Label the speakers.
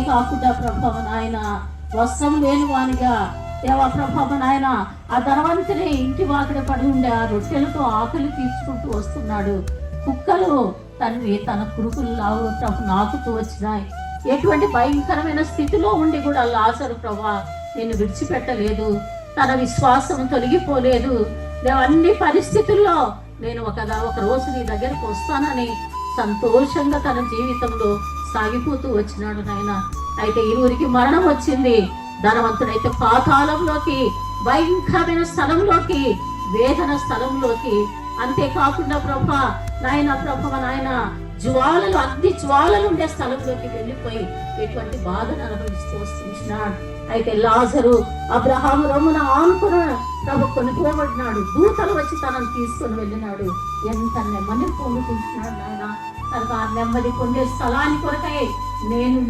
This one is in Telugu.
Speaker 1: అంతేకాకుండా ప్రభావ నాయన వస్త్రం లేని వానిగా దేవా ప్రభావ నాయన ఆ ధనవంతుని ఇంటి వాకిడ పడి ఉండే ఆ రొట్టెలతో ఆకలి తీర్చుకుంటూ వస్తున్నాడు. కుక్కలు తన కురుకులు నాకుతూ వచ్చినాయి. ఎటువంటి భయంకరమైన స్థితిలో ఉండి కూడా లాజరు ప్రభా నేను విడిచిపెట్టలేదు. తన విశ్వాసం తొలగిపోలేదు. అన్ని పరిస్థితుల్లో నేను ఒక రోజు నీ దగ్గరకు వస్తానని సంతోషంగా తన జీవితంలో సాగిపోతూ వచ్చినాడు నాయన. అయితే ఇరువురికి మరణం వచ్చింది. ధనవంతుడైతే పాతాళంలోకి, భయంకరమైన స్థలంలోకి, వేదన స్థలంలోకి, అంతేకాకుండా ప్రభా నాయన జ్వాలలు, అగ్ని జ్వాలలు ఉండే స్థలంలోకి వెళ్ళిపోయి ఎటువంటి బాధను అనుభవిస్తూ వస్తున్నాడు. అయితే లాజరు అబ్రహాము రొమ్మున ఆనుకున్న ప్రభు కొనుక్కోబడినాడు. దూతలు వచ్చి తనను తీసుకొని వెళ్ళినాడు. ఎంత నెమ్మది పొందుకుంటున్నాడు నాయన. తనకు ఆ నెమ్మది పొందే స్థలాన్ని కొరకై మేము